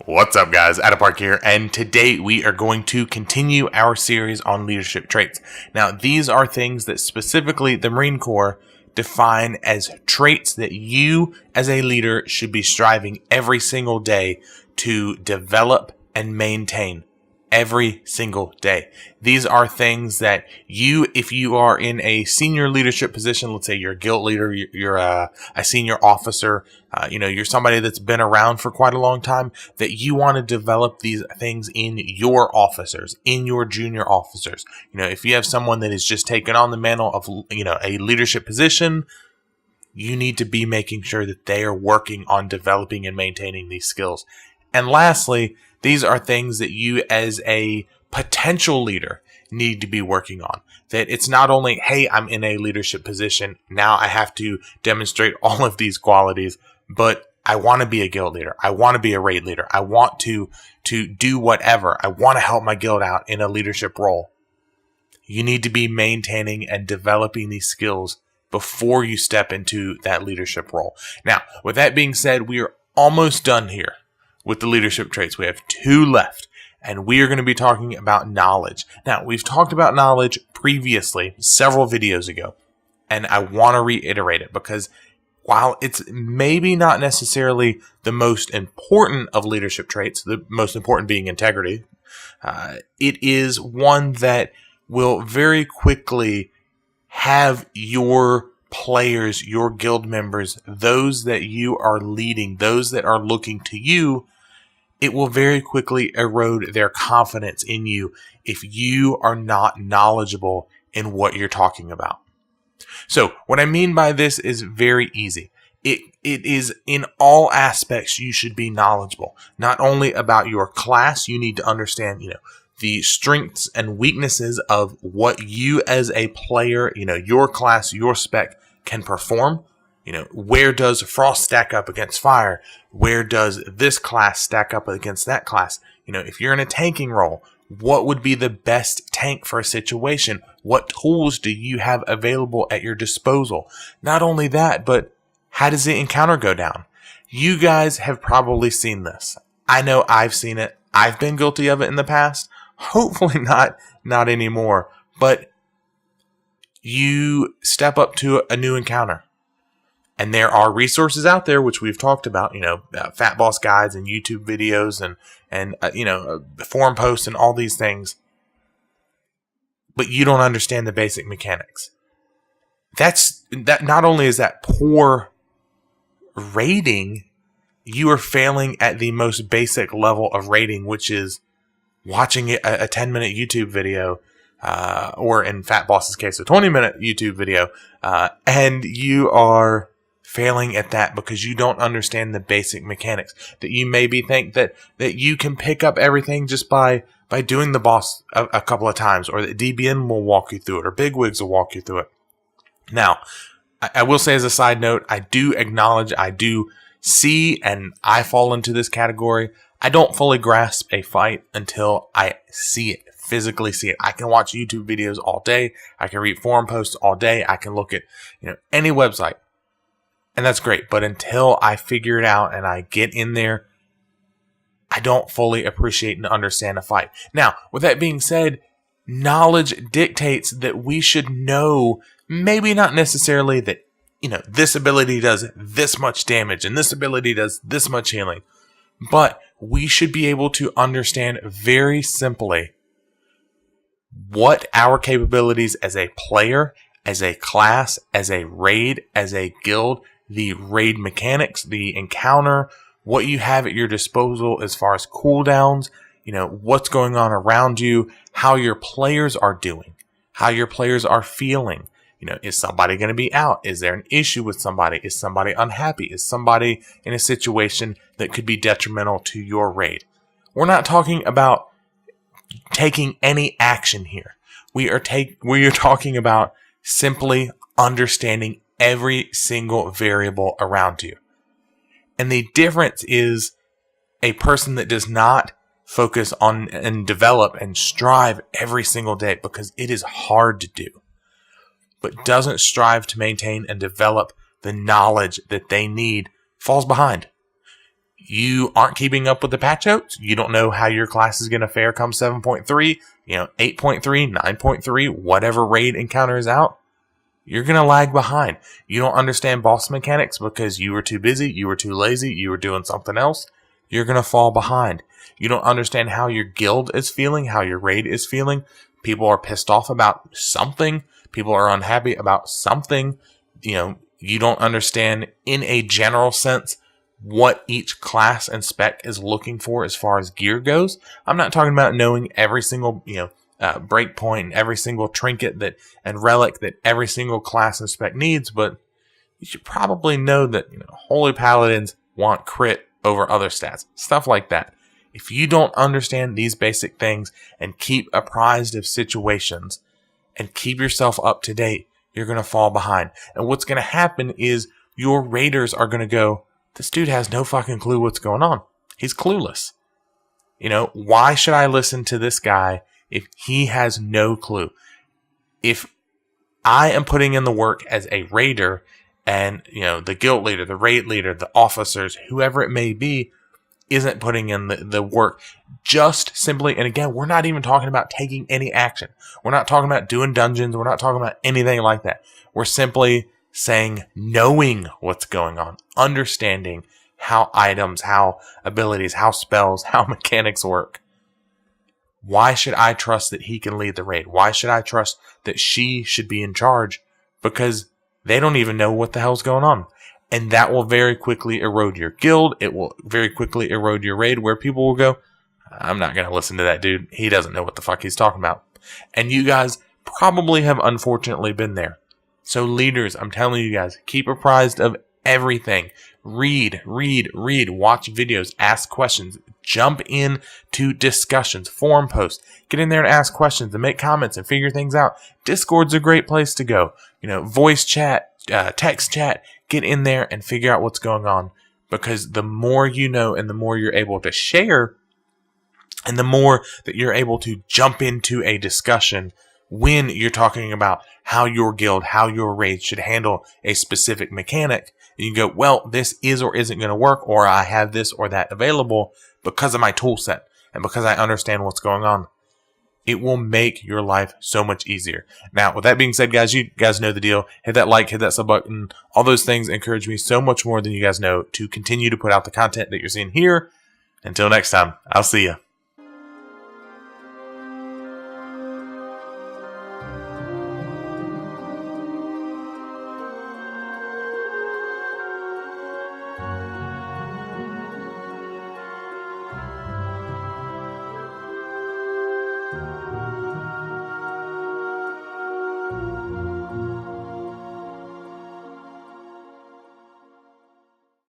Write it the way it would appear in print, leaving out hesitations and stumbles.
What's up, guys? Adapark here, and today we are going to continue our series on leadership traits. Now, these are things that specifically the Marine Corps define as traits that you as a leader should be striving every single day to develop and maintain every single day. These are things that you, if you are in a senior leadership position, let's say you're a guild leader, you're a senior officer, you're somebody that's been around for quite a long time, that you want to develop these things in your officers, in your junior officers. If you have someone that is just taken on the mantle of, a leadership position, you need to be making sure that they are working on developing and maintaining these skills. And lastly, these are things that you as a potential leader need to be working on. That it's not only, hey, I'm in a leadership position, now I have to demonstrate all of these qualities, but I want to be a guild leader. I want to be a raid leader. I want to do whatever. I want to help my guild out in a leadership role. You need to be maintaining and developing these skills before you step into that leadership role. Now, with that being said, we are almost done here with the leadership traits. We have 2 left, and we are going to be talking about knowledge. Now, we've talked about knowledge previously, several videos ago, and I want to reiterate it because while it's maybe not necessarily the most important of leadership traits, the most important being integrity, it is one that will very quickly have your players, your guild members, those that you are leading, those that are looking to you, it will very quickly erode their confidence in you if you are not knowledgeable in what you're talking about. So what I mean by this is very easy. It is in all aspects you should be knowledgeable. Not only about your class, you need to understand, the strengths and weaknesses of what you as a player, your class, your spec can perform. Where does Frost stack up against Fire? Where does this class stack up against that class? If you're in a tanking role, what would be the best tank for a situation? What tools do you have available at your disposal? Not only that, but how does the encounter go down? You guys have probably seen this. I know I've seen it. I've been guilty of it in the past. Hopefully not anymore. But you step up to a new encounter. And there are resources out there, which we've talked about, Fat Boss guides and YouTube videos and forum posts and all these things. But you don't understand the basic mechanics. That not only is that poor rating, you are failing at the most basic level of rating, which is watching a 10-minute YouTube video, or in Fat Boss's case, a 20-minute YouTube video, and you are failing at that because you don't understand the basic mechanics. That you maybe think that you can pick up everything just by doing the boss a couple of times, or that DBN will walk you through it, or Bigwigs will walk you through it. Now, I will say as a side note, I do acknowledge, I do see, and I fall into this category. I don't fully grasp a fight until I see it, physically see it. I can watch YouTube videos all day. I can read forum posts all day. I can look at any website. And that's great, but until I figure it out and I get in there, I don't fully appreciate and understand a fight. Now, with that being said, knowledge dictates that we should know, maybe not necessarily that, this ability does this much damage and this ability does this much healing, but we should be able to understand very simply what our capabilities as a player, as a class, as a raid, as a guild, the raid mechanics, the encounter, what you have at your disposal as far as cooldowns, what's going on around you, how your players are doing, how your players are feeling. Is somebody going to be out? Is there an issue with somebody? Is somebody unhappy? Is somebody in a situation that could be detrimental to your raid? We're not talking about taking any action here. We are talking about simply understanding every single variable around you. And the difference is a person that does not focus on and develop and strive every single day, because it is hard to do, but doesn't strive to maintain and develop the knowledge that they need, falls behind. you aren't keeping up with the patch notes, you don't know how your class is going to fare come 7.3, 8.3, 9.3, whatever raid encounter is out, you're going to lag behind. You don't understand boss mechanics because you were too busy, you were too lazy, you were doing something else. You're going to fall behind. You don't understand how your guild is feeling, how your raid is feeling. People are pissed off about something. People are unhappy about something. You don't understand in a general sense what each class and spec is looking for as far as gear goes. I'm not talking about knowing every single, breakpoint and every single trinket and relic that every single class and spec needs, but you should probably know that, Holy Paladins want crit over other stats, stuff like that. If you don't understand these basic things and keep apprised of situations and keep yourself up to date, you're going to fall behind. And what's going to happen is your raiders are going to go, this dude has no fucking clue what's going on. He's clueless. Why should I listen to this guy if he has no clue? If I am putting in the work as a raider and, the guild leader, the raid leader, the officers, whoever it may be, isn't putting in the work just simply, and again, we're not even talking about taking any action. We're not talking about doing dungeons. We're not talking about anything like that. We're simply saying knowing what's going on, understanding how items, how abilities, how spells, how mechanics work. Why should I trust that he can lead the raid? Why should I trust that she should be in charge? Because they don't even know what the hell's going on. And that will very quickly erode your guild. It will very quickly erode your raid, where people will go, I'm not going to listen to that dude. He doesn't know what the fuck he's talking about. And you guys probably have unfortunately been there. So leaders, I'm telling you guys, keep apprised of everything. Read, watch videos, ask questions, jump in to discussions, forum posts, get in there and ask questions and make comments and figure things out. Discord's a great place to go. Voice chat, text chat, get in there and figure out what's going on, because the more you know and the more you're able to share and the more that you're able to jump into a discussion when you're talking about how your guild, how your raid should handle a specific mechanic. And you go, well, this is or isn't going to work, or I have this or that available because of my tool set and because I understand what's going on. It will make your life so much easier. Now, with that being said, guys, you guys know the deal. Hit that like, hit that sub button. All those things encourage me so much more than you guys know to continue to put out the content that you're seeing here. Until next time, I'll see you.